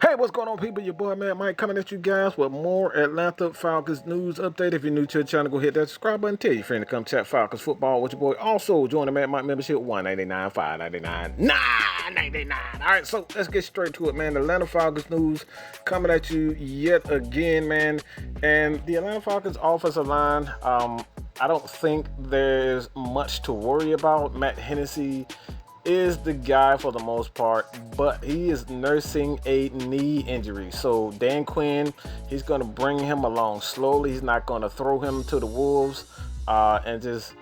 Hey, what's going on, people? Your boy, man, Mike, coming at you guys with more Atlanta Falcons news update. If you're new to the channel, go hit that subscribe button. Tell your friend to come chat Falcons football with your boy. Also, join the Mad Mike membership, $199, $599, $999. All right, so let's get straight to it, man. The Atlanta Falcons news coming at you yet again, man. And the Atlanta Falcons offensive line, I don't think there's much to worry about. Matt Hennessy is the guy for the most part, but he is nursing a knee injury. So Dan Quinn, he's going to bring him along slowly. He's not going to throw him to the wolves and just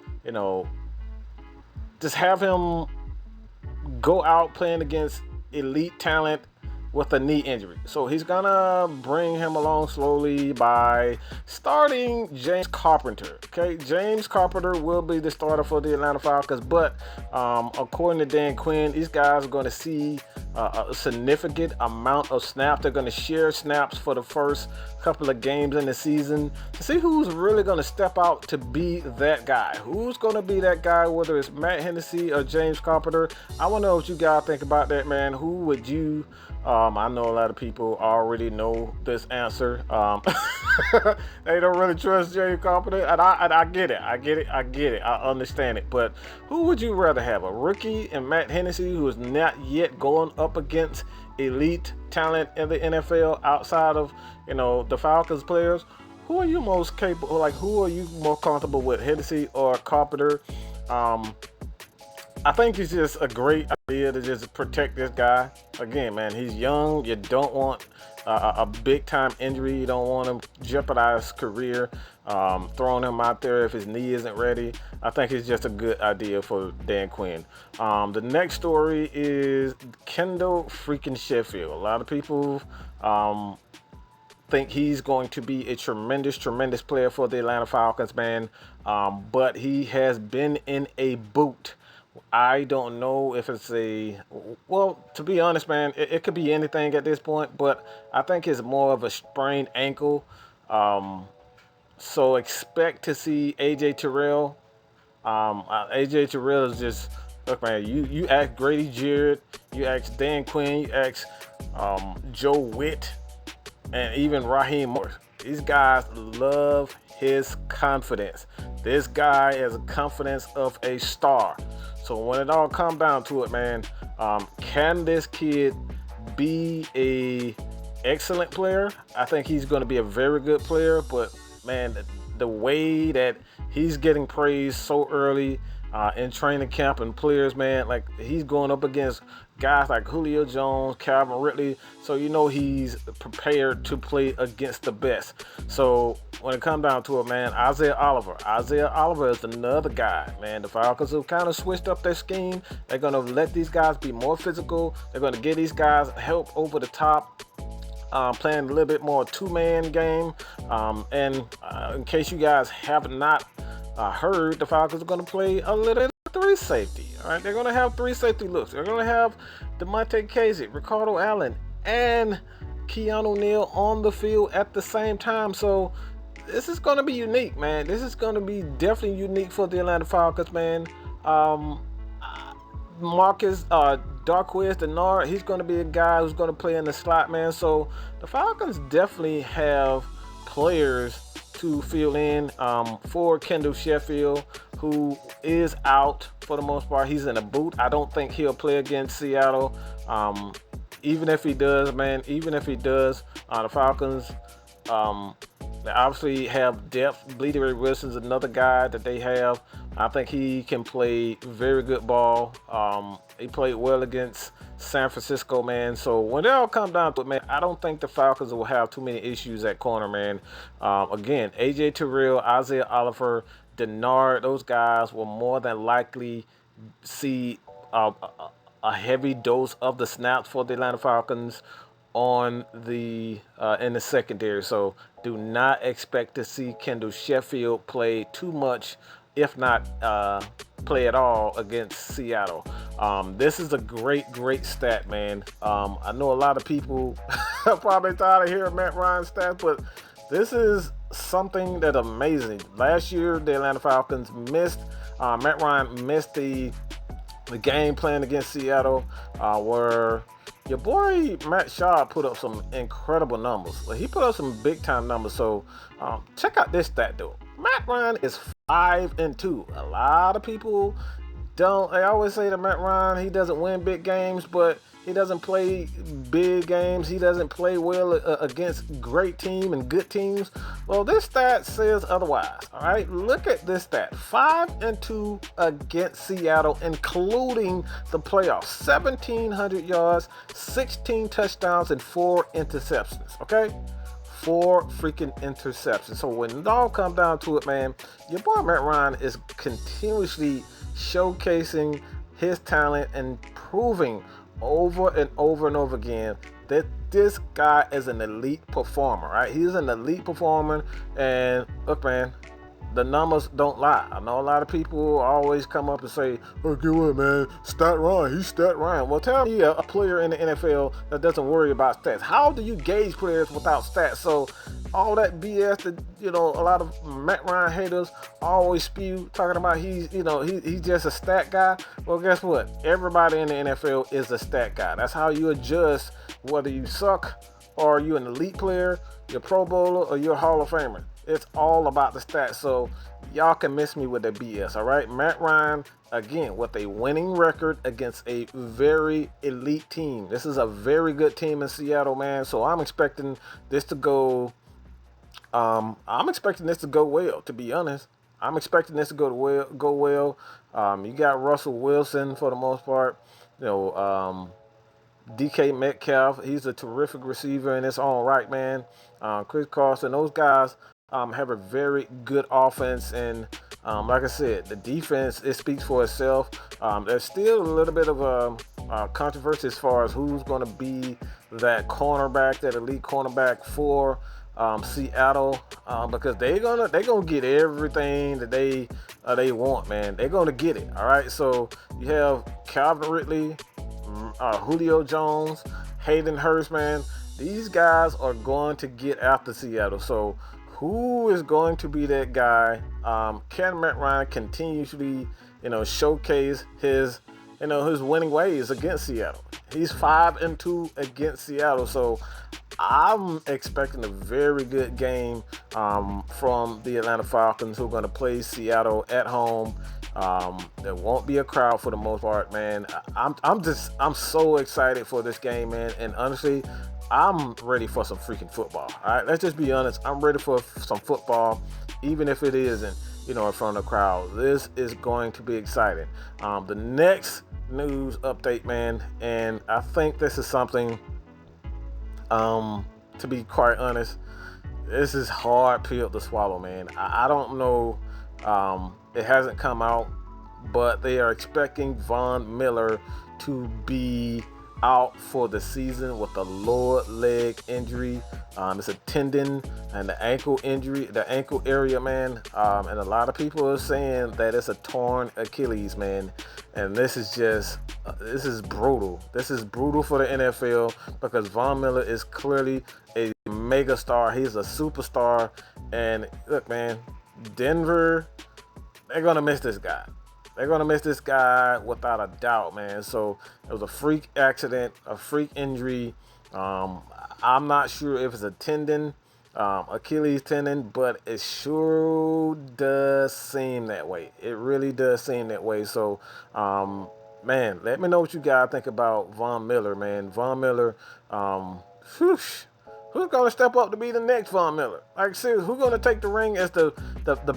have him go out playing against elite talent with a knee injury. So he's gonna bring him along slowly by starting James Carpenter. Okay, James Carpenter will be the starter for the Atlanta Falcons, but according to Dan Quinn, these guys are going to see a significant amount of snaps. They're going to share snaps for the first couple of games in the season to see who's really going to step out to be that guy. Who's going to be that guy, whether it's Matt Hennessy or James Carpenter. I want to know what you guys think about that, man. Who would you I know a lot of people already know this answer. They don't really trust James Carpenter, and I get it. I understand it. But who would you rather have, a rookie and Matt Hennessy, who is not yet going up against elite talent in the NFL outside of the Falcons players? Who are you most capable? Like, who are you more comfortable with, Hennessy or Carpenter? I think it's just a great idea to just protect this guy. Again, man, he's young. You don't want a big-time injury. You don't want him to jeopardize his career, throwing him out there if his knee isn't ready. I think it's just a good idea for Dan Quinn. The next story is Kendall freaking Sheffield. A lot of people think he's going to be a tremendous player for the Atlanta Falcons, man. But he has been in a boot. I don't know if it's well, to be honest, man, it could be anything at this point, but I think it's more of a sprained ankle. So expect to see AJ Terrell. AJ Terrell is just, look, man, you ask Grady Jarrett, you ask Dan Quinn, you ask Joe Witt, and even Raheem Morris. These guys love his confidence. This guy has a confidence of a star. So when it all comes down to it, man, can this kid be a excellent player? I think he's going to be a very good player, but man, the way that he's getting praised so early in training camp and players, man, like he's going up against guys like Julio Jones, Calvin Ridley, so he's prepared to play against the best. So when it comes down to it, man, Isaiah Oliver is another guy, man. The Falcons have kind of switched up their scheme. They're going to let these guys be more physical. They're going to give these guys help over the top, playing a little bit more two-man game. And in case you guys have not heard, the Falcons are going to play a little three safety. All right, they're going to have three safety looks. They're going to have Demonte Casey, Ricardo Allen, and Keanu Neal on the field at the same time. So this is going to be unique, man. This is going to be definitely unique for the Atlanta Falcons, man. Marcus Darquez Denard, he's going to be a guy who's going to play in the slot, man. So the Falcons definitely have players to fill in for Kendall Sheffield, who is out for the most part. He's in a boot. I don't think he'll play against Seattle. Even if he does, man, the Falcons they obviously have depth. Bleedy Ray Wilson's another guy that they have. I think he can play very good ball. He played well against San Francisco, man. So when it all comes down to it, man, I don't think the Falcons will have too many issues at corner, man. Again, AJ Terrell, Isaiah Oliver, Denard, those guys will more than likely see a heavy dose of the snaps for the Atlanta Falcons on the in the secondary. So do not expect to see Kendall Sheffield play too much, if not play at all, against Seattle. This is a great stat, man. I know a lot of people are probably tired of hearing Matt Ryan's stats, but this is something that's amazing. Last year, the Atlanta Falcons missed, Matt Ryan missed the game playing against Seattle, where your boy Matt Shaw put up some incredible numbers. Like, he put up some big time numbers. So check out this stat though. Matt Ryan is 5-2. A lot of people don't. I always say to Matt Ryan, he doesn't win big games, but he doesn't play big games. He doesn't play well against great team and good teams. Well, this stat says otherwise. All right, look at this stat: 5-2 against Seattle, including the playoffs. 1,700 yards, 16 touchdowns, and 4 interceptions. Okay. 4 freaking interceptions. So when it all comes down to it, man, your boy Matt Ryan is continuously showcasing his talent and proving over and over and over again that this guy is an elite performer, right? He's an elite performer, and look, man, the numbers don't lie. I know a lot of people always come up and say, "Oh, get what, man? Stat Ryan, he's Stat Ryan." Well, tell me a player in the NFL that doesn't worry about stats. How do you gauge players without stats? So all that BS that a lot of Matt Ryan haters always spew, talking about he's just a stat guy. Well, guess what? Everybody in the NFL is a stat guy. That's how you adjust whether you suck or you're an elite player, you're Pro Bowler, or you're a Hall of Famer. It's all about the stats. So y'all can miss me with the BS, all right? Matt Ryan, again, with a winning record against a very elite team. This is a very good team in Seattle, man. So I'm expecting this to go. I'm expecting this to go well. To be honest, I'm expecting this to go well. You got Russell Wilson for the most part. DK Metcalf, he's a terrific receiver in his own right, man. Chris Carson, those guys have a very good offense, and like I said, the defense, it speaks for itself. There's still a little bit of a controversy as far as who's going to be that cornerback, that elite cornerback for Seattle, because they're gonna get everything that they want, man. They're gonna get it. All right. So you have Calvin Ridley, Julio Jones, Hayden Hurst, man. These guys are going to get after Seattle. So who is going to be that guy? Can Matt Ryan continuously, showcase his winning ways against Seattle? He's 5-2 against Seattle. So I'm expecting a very good game from the Atlanta Falcons, who are going to play Seattle at home. There won't be a crowd for the most part, man. I'm so excited for this game, man. And honestly, I'm ready for some freaking football. All right, let's just be honest. I'm ready for some football, even if it isn't, in front of the crowd. This is going to be exciting. The next news update, man, and I think this is something, to be quite honest, this is hard pill to swallow, man. I don't know. It hasn't come out, but they are expecting Von Miller to be out for the season with a lower leg injury. It's a tendon and the ankle injury, the ankle area, man. And a lot of people are saying that it's a torn Achilles, man. And this is brutal. This is brutal for the NFL, because Von Miller is clearly a mega star. He's a superstar. And look, man, Denver, they're going to miss this guy. They're going to miss this guy without a doubt, man. So it was a freak accident, a freak injury. I'm not sure if it's a tendon, Achilles tendon, but it sure does seem that way. It really does seem that way. So, man, let me know what you guys think about Von Miller, man. Von Miller, who's going to step up to be the next Von Miller? Like, seriously, who's going to take the ring as the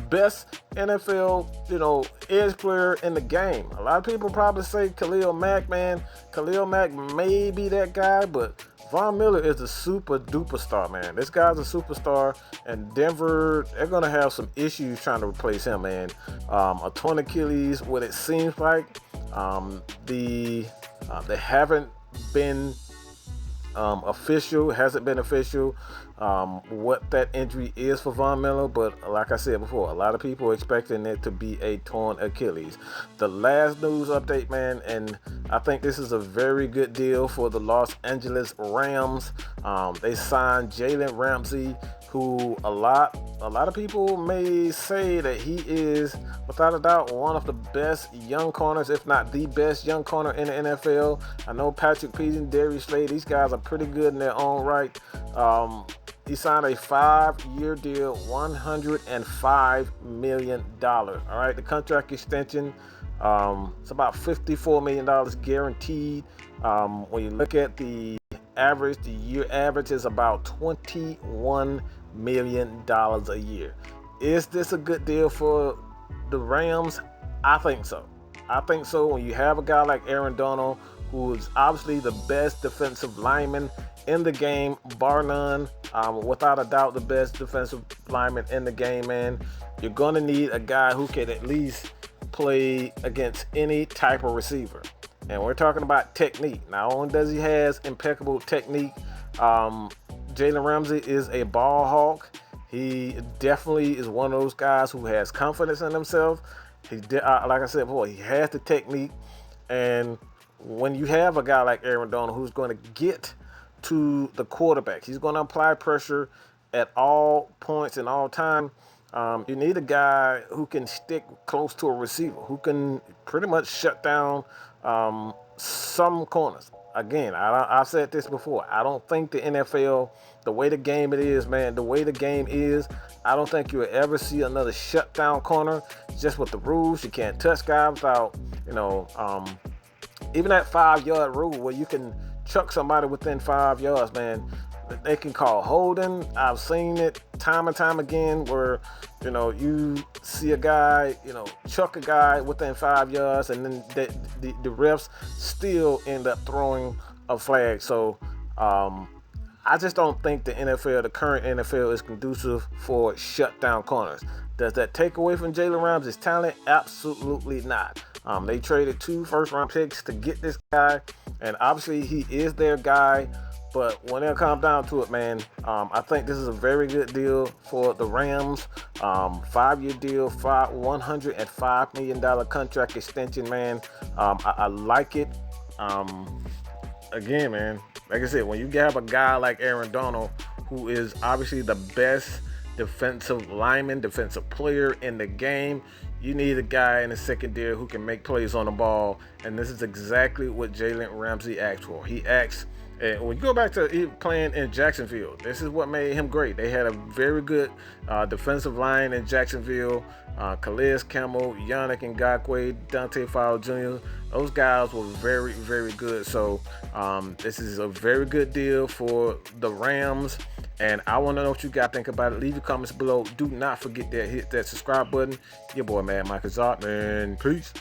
best NFL, edge player in the game? A lot of people probably say Khalil Mack, man. Khalil Mack may be that guy, but Von Miller is a super duper star, man. This guy's a superstar, and Denver, they're going to have some issues trying to replace him, man. A torn Achilles, what it seems like, they haven't been hasn't been official what that injury is for Von Miller, but like I said before, a lot of people are expecting it to be a torn Achilles. The last news update, man, and I think this is a very good deal for the Los Angeles Rams. They signed Jalen Ramsey who a lot of people may say that he is without a doubt one of the best young corners, if not the best young corner in the NFL. I know Patrick Peterson, Darius Slay, these guys are pretty good in their own right. He signed a 5-year deal, $105 million. All right, the contract extension, it's about $54 million guaranteed. When you look at the year average is about $21 million a year. Is this a good deal for the Rams? I think so. When you have a guy like Aaron Donald, who is obviously the best defensive lineman in the game, bar none, without a doubt the best defensive lineman in the game, man, you're going to need a guy who can at least play against any type of receiver. And we're talking about technique. Not only does he has impeccable technique, Jalen Ramsey is a ball hawk. He definitely is one of those guys who has confidence in himself. Like I said before, he has the technique. And when you have a guy like Aaron Donald who's going to get to the quarterback, he's going to apply pressure at all points and all time. You need a guy who can stick close to a receiver, who can pretty much shut down some corners. Again, I've said this before. I don't think the NFL, the way the game it is, man, I don't think you'll ever see another shutdown corner. Just with the rules, you can't touch guys without, even that 5-yard rule where you can chuck somebody within 5 yards, man. They can call holding. I've seen it time and time again where, you see a guy, chuck a guy within 5 yards, and then the refs still end up throwing a flag. So I just don't think the current NFL is conducive for shutdown corners. Does that take away from Jalen Ramsey's talent? Absolutely not. They traded 2 first-round picks to get this guy, and obviously he is their guy. But when it comes down to it, man, I think this is a very good deal for the Rams. 5-year deal, $105 million contract extension, man. I like it. Again, man, like I said, when you have a guy like Aaron Donald, who is obviously the best defensive lineman, defensive player in the game, you need a guy in the secondary who can make plays on the ball. And this is exactly what Jalen Ramsey asked for. He asked. And when you go back to playing in Jacksonville, this is what made him great. They had a very good defensive line in Jacksonville. Calais Campbell, Yannick Ngakoue, Dante Fowler Jr. Those guys were very, very good. So this is a very good deal for the Rams. And I want to know what you guys think about it. Leave your comments below. Do not forget to hit that subscribe button. Your boy, Mad Mike is out, man. Peace.